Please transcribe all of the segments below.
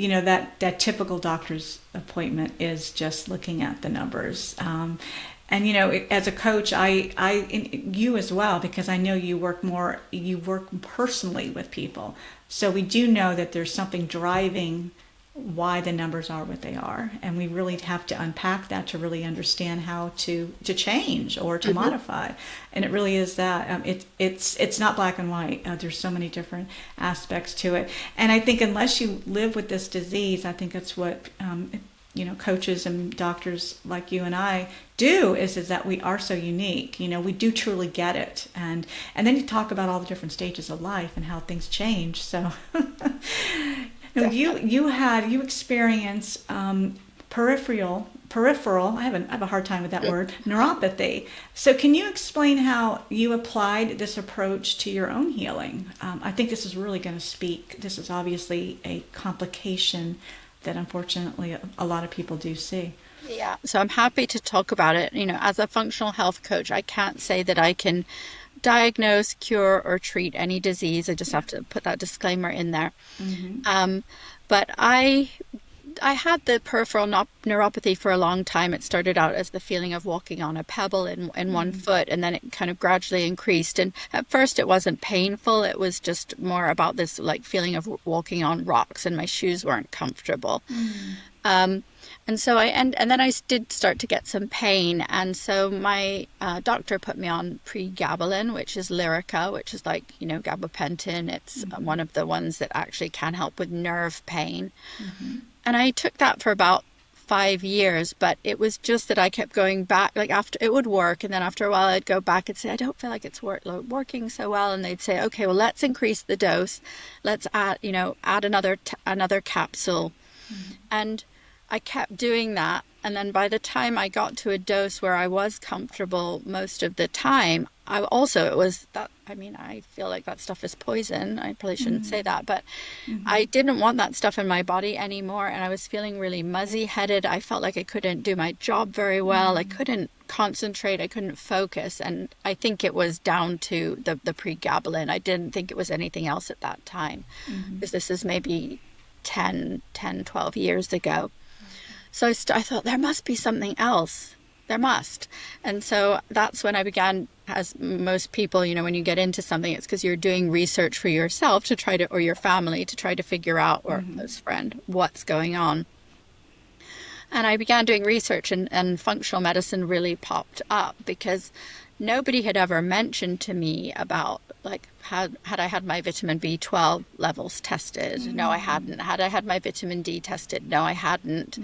that typical doctor's appointment is just looking at the numbers. And as a coach, and you as well, because I know you work personally with people. So we do know that there's something driving why the numbers are what they are, and we really have to unpack that to really understand how to change or to modify. And it really is that it's not black and white. There's so many different aspects to it, and I think unless you live with this disease, I think that's what coaches and doctors like you and I do is that we are so unique. We do truly get it, and then you talk about all the different stages of life and how things change. So no, you experience peripheral. I have a hard time with that word, neuropathy. So can you explain how you applied this approach to your own healing? I think this is really going to speak. This is obviously a complication that unfortunately a lot of people do see. Yeah, so I'm happy to talk about it. As a functional health coach, I can't say that I can diagnose, cure, or treat any disease. I just have to put that disclaimer in there. But I had the peripheral neuropathy for a long time. It started out as the feeling of walking on a pebble in one foot, and then it kind of gradually increased. And at first it wasn't painful. It was just more about this feeling of walking on rocks, and my shoes weren't comfortable. And so and then I did start to get some pain. And so my doctor put me on pregabalin, which is Lyrica, which is gabapentin. It's one of the ones that actually can help with nerve pain. And I took that for about 5 years, but it was just that I kept going back. After it would work, and then after a while I'd go back and say, I don't feel like it's working so well. And they'd say, okay, well, let's increase the dose. Let's add another capsule. And I kept doing that. And then by the time I got to a dose where I was comfortable most of the time, I feel like that stuff is poison. I probably shouldn't say that, but I didn't want that stuff in my body anymore. And I was feeling really muzzy headed. I felt like I couldn't do my job very well. I couldn't concentrate. I couldn't focus. And I think it was down to the pregabalin. I didn't think it was anything else at that time, because this is maybe 10, 12 years ago. So I thought there must be something else. There must. And so that's when I began, as most people, when you get into something, it's because you're doing research for yourself to try to, or your family, to try to figure out, or a close friend, what's going on. And I began doing research, and functional medicine really popped up, because nobody had ever mentioned to me about, had I had my vitamin B12 levels tested? No, I hadn't. Had I had my vitamin D tested? No, I hadn't.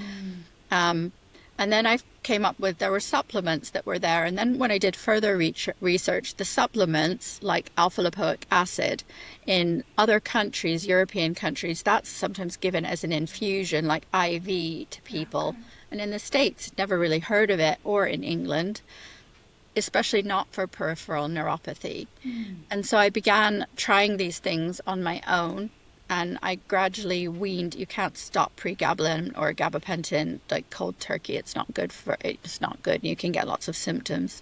And then I came up with, there were supplements that were there. And then when I did further research, the supplements like alpha-lipoic acid in other countries, European countries, that's sometimes given as an infusion, like IV to people. Okay. And in the States, never really heard of it, or in England, especially not for peripheral neuropathy. And so I began trying these things on my own, and I gradually weaned. You can't stop pregabalin or gabapentin like cold turkey. It's not good. You can get lots of symptoms.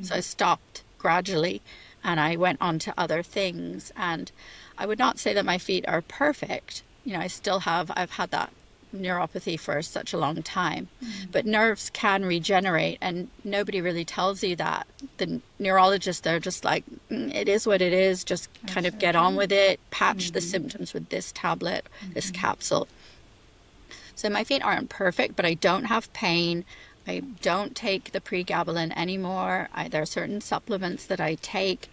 So I stopped gradually, and I went on to other things. And I would not say that my feet are perfect. I've had that neuropathy for such a long time, but nerves can regenerate, and nobody really tells you that. The neurologists, they're just like, it is what it is, just kind of get on with it, patch the symptoms with this tablet, this capsule. So my feet aren't perfect, but I don't have pain. I don't take the pregabalin anymore. There are certain supplements that I take,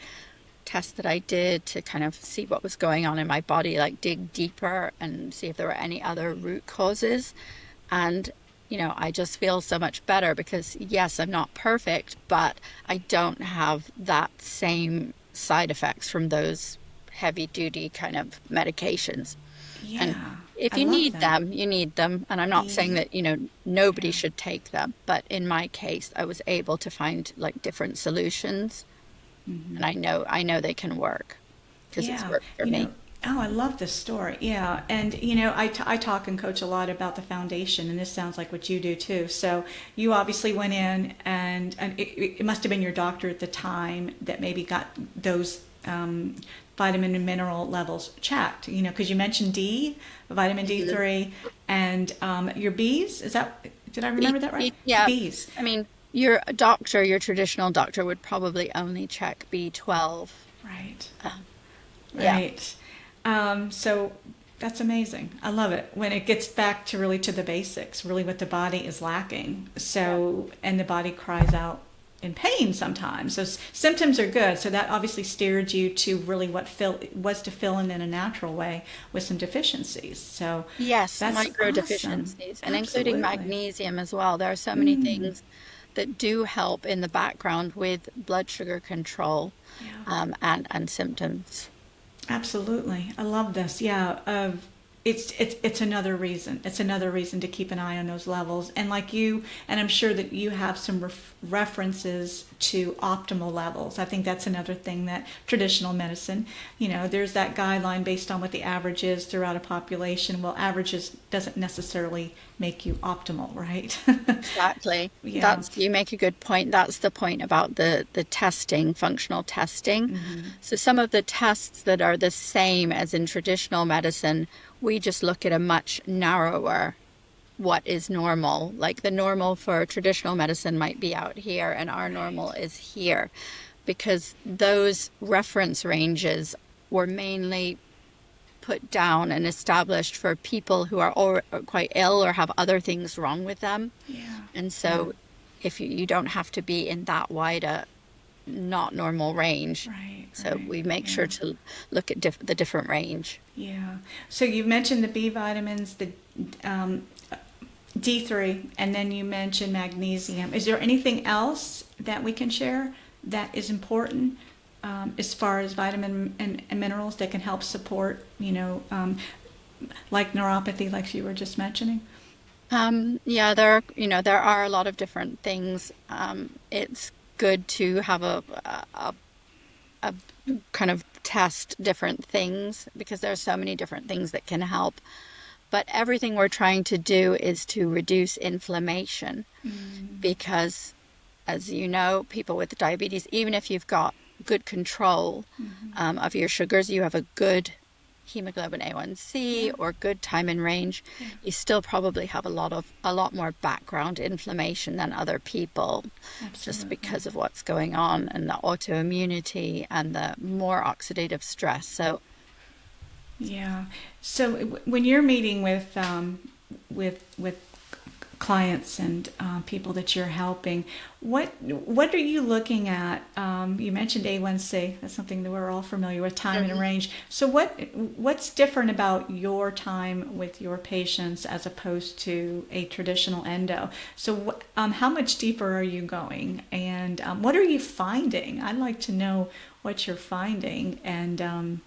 tests that I did to kind of see what was going on in my body, like dig deeper and see if there were any other root causes. And, I just feel so much better, because yes, I'm not perfect, but I don't have that same side effects from those heavy duty kind of medications. Yeah. And if you need them, you need them. And I'm not saying that, nobody should take them, but in my case, I was able to find different solutions. And I know they can work, because it's worked for me. I love this story. Yeah. And, I talk and coach a lot about the foundation, and this sounds like what you do too. So you obviously went in, and it must have been your doctor at the time that maybe got those vitamin and mineral levels checked, because you mentioned vitamin D3, and your Bs, did I remember that right? Yeah. Bs. I mean, your traditional doctor would probably only check B12. Right. Yeah. Right. So that's amazing. I love it when it gets back to really to the basics, really what the body is lacking. So, and the body cries out in pain sometimes. So symptoms are good. So that obviously steered you to really what was to fill in a natural way with some deficiencies. So Yes, that's micro awesome. deficiencies, and including Absolutely. magnesium as well. There are so many things that do help in the background with blood sugar control, Yeah. and symptoms. Absolutely. I love this. Yeah. It's another reason. It's another reason to keep an eye on those levels. And like you, and I'm sure that you have some references to optimal levels. I think that's another thing that traditional medicine, there's that guideline based on what the average is throughout a population. Well, averages doesn't necessarily make you optimal, right? Exactly. Yeah. You make a good point. That's the point about the testing, functional testing. So some of the tests that are the same as in traditional medicine, we just look at a much narrower what is normal. Like the normal for traditional medicine might be out here and our normal is here, because those reference ranges were mainly put down and established for people who are quite ill or have other things wrong with them. Yeah. And so if you don't have to be in that wide a not normal range. Right. So Right. we make Yeah. sure to look at the different range. Yeah. So you've mentioned the B vitamins, the um, D3, and then you mentioned magnesium. Is there anything else that we can share that is important as far as vitamin and minerals that can help support, like neuropathy, like you were just mentioning? Yeah, there are a lot of different things. It's good to have a kind of test different things because there are so many different things that can help. But everything we're trying to do is to reduce inflammation because, as you know, people with diabetes, even if you've got good control of your sugars, you have a good hemoglobin A1C Yeah. or good time in range, Yeah. you still probably have a lot more background inflammation than other people, just Absolutely. because of what's going on and the autoimmunity and the more oxidative stress. So Yeah. So when you're meeting with clients and people that you're helping, what are you looking at? You mentioned A1C. That's something that we're all familiar with. Time and range. So what's different about your time with your patients as opposed to a traditional endo? So how much deeper are you going, and what are you finding? I'd like to know what you're finding, and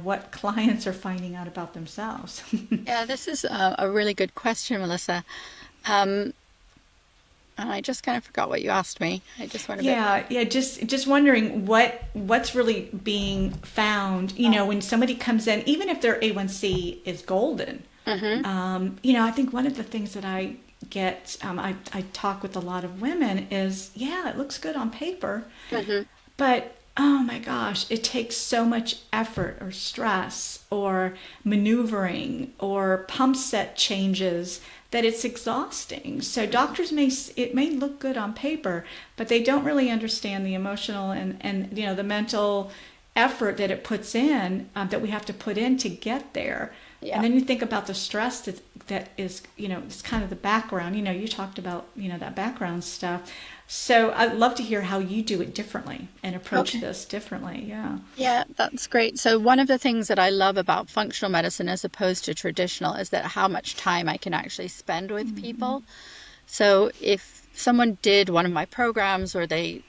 what clients are finding out about themselves. yeah, this is a really good question, Melissa. And I just kind of forgot what you asked me. I just went a bit. Yeah. Just wondering what's really being found. When somebody comes in, even if their A1C is golden. I think one of the things that I get, I talk with a lot of women is, it looks good on paper, but oh my gosh, it takes so much effort or stress or maneuvering or pump set changes that it's exhausting. So doctors it may look good on paper, but they don't really understand the emotional and the mental effort that it puts in, that we have to put in to get there. Yeah. And then you think about the stress that is, it's kind of the background. You talked about, that background stuff. So I'd love to hear how you do it differently and approach this differently. Yeah. Yeah, that's great. So one of the things that I love about functional medicine as opposed to traditional is that how much time I can actually spend with people. So if someone did one of my programs or they,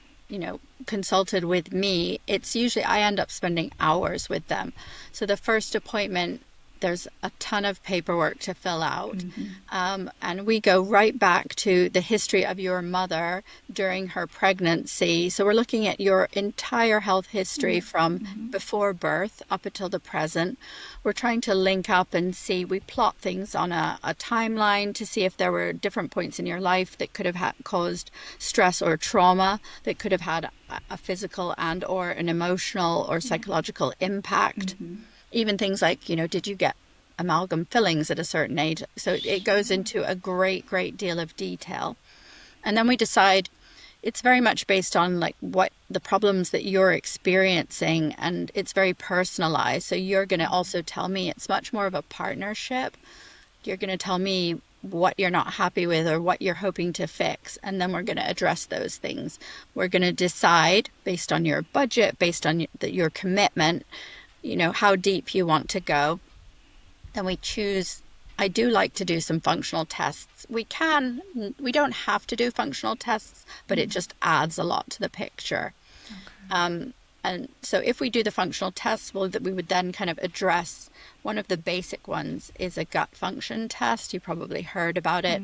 consulted with me, it's usually I end up spending hours with them. So the first appointment there's a ton of paperwork to fill out. And we go right back to the history of your mother during her pregnancy. So we're looking at your entire health history from before birth up until the present. We're trying to link up and see, we plot things on a timeline to see if there were different points in your life that could have caused stress or trauma, that could have had a physical and or an emotional or psychological impact. Even things like, did you get amalgam fillings at a certain age? So it goes into a great deal of detail. And then we decide, it's very much based on like what the problems that you're experiencing, and it's very personalized. So you're going to also tell me, it's much more of a partnership. You're going to tell me what you're not happy with or what you're hoping to fix, and then we're going to address those things. We're going to decide based on your budget, based on your commitment, how deep you want to go. Then we choose. I do like to do some functional tests. We don't have to do functional tests, but it just adds a lot to the picture. And so if we do the functional tests, we would then kind of address, one of the basic ones is a gut function test. You probably heard about it,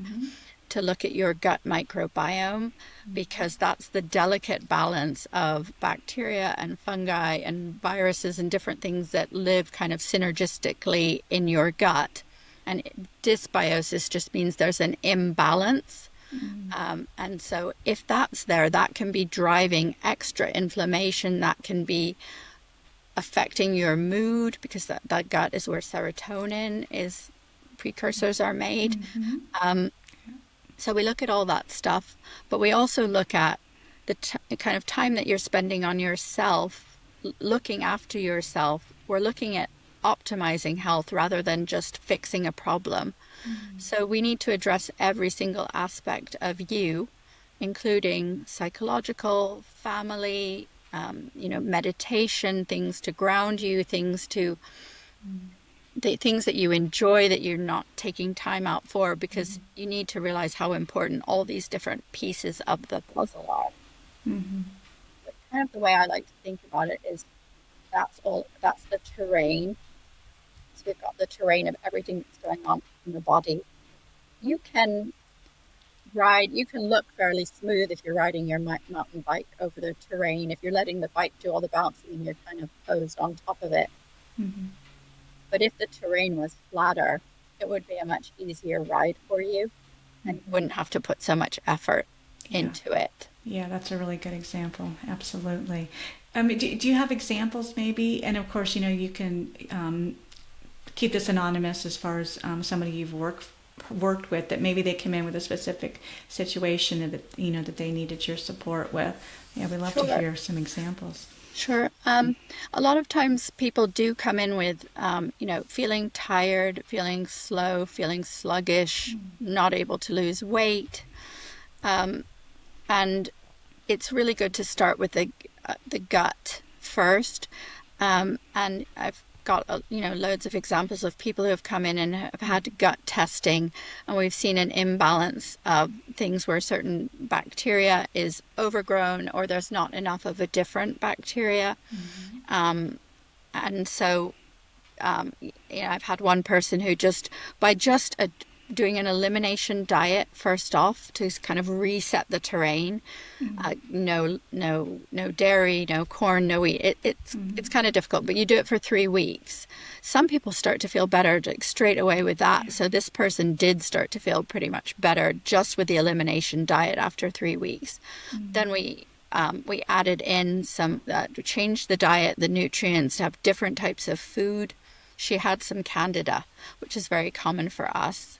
to look at your gut microbiome, because that's the delicate balance of bacteria and fungi and viruses and different things that live kind of synergistically in your gut. And dysbiosis just means there's an imbalance. And so if that's there, that can be driving extra inflammation, that can be affecting your mood, because that gut is where serotonin precursors are made. So we look at all that stuff, but we also look at the kind of time that you're spending on yourself, looking after yourself. We're looking at optimizing health rather than just fixing a problem. So we need to address every single aspect of you, including psychological, family, meditation, things to ground you, the things that you enjoy that you're not taking time out for, because you need to realize how important all these different pieces of the puzzle are. But kind of the way I like to think about it is that's the terrain. So we've got the terrain of everything that's going on in the body. You can look fairly smooth if you're riding your mountain bike over the terrain. If you're letting the bike do all the bouncing and you're kind of posed on top of it. But if the terrain was flatter, it would be a much easier ride for you, and you wouldn't have to put so much effort into it. Yeah, that's a really good example. Absolutely. Do you have examples maybe? And of course, you can keep this anonymous as far as somebody you've worked with, that maybe they come in with a specific situation that that they needed your support with. Yeah, we'd love to hear some examples. Sure. A lot of times people do come in with, feeling tired, feeling slow, feeling sluggish, not able to lose weight. And it's really good to start with the gut first. And I've got, loads of examples of people who have come in and have had gut testing, and we've seen an imbalance of things where certain bacteria is overgrown or there's not enough of a different bacteria. And so, I've had one person who by doing an elimination diet first off to kind of reset the terrain, no dairy, no corn, no wheat. It's kind of difficult, but you do it for 3 weeks. Some people start to feel better straight away with that. So this person did start to feel pretty much better just with the elimination diet after 3 weeks. Then we added in some, changed the diet, the nutrients, to have different types of food. She had some candida, which is very common for us.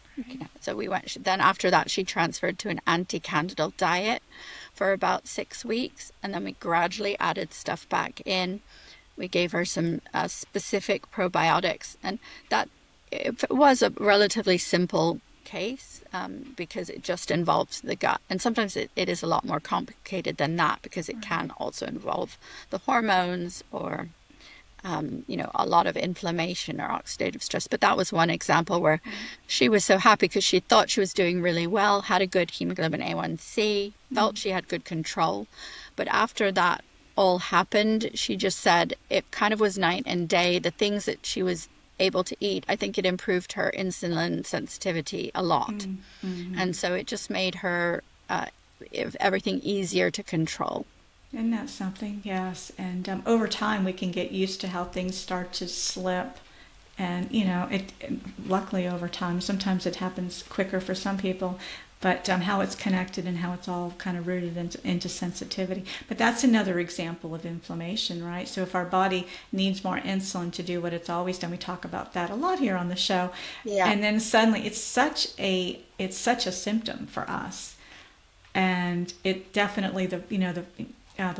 So then after that, she transferred to an anti-candidal diet for about 6 weeks. And then we gradually added stuff back in. We gave her some specific probiotics. And that it was a relatively simple case because it just involves the gut. And sometimes it is a lot more complicated than that, because it can also involve the hormones or a lot of inflammation or oxidative stress. But that was one example where she was so happy because she thought she was doing really well, had a good hemoglobin A1C, felt she had good control. But after that all happened, she just said it kind of was night and day. The things that she was able to eat, I think it improved her insulin sensitivity a lot. And so it just made her everything easier to control. Isn't that something? Yes. And over time, we can get used to how things start to slip. And, luckily over time, sometimes it happens quicker for some people, but how it's connected and how it's all kind of rooted into sensitivity. But that's another example of inflammation, right? So if our body needs more insulin to do what it's always done, we talk about that a lot here on the show. Yeah. And then suddenly it's such a symptom for us. And it definitely, the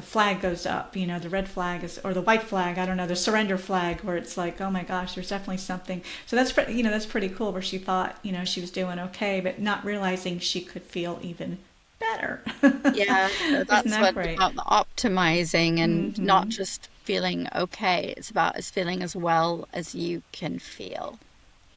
flag goes up, the red flag is, or the white flag, I don't know, the surrender flag, where it's like, oh my gosh, there's definitely something. So that's pretty cool, where she thought, she was doing okay, but not realizing she could feel even better. Yeah, so Isn't that's that what great? about the optimizing, and not just feeling okay. It's about as feeling as well as you can feel.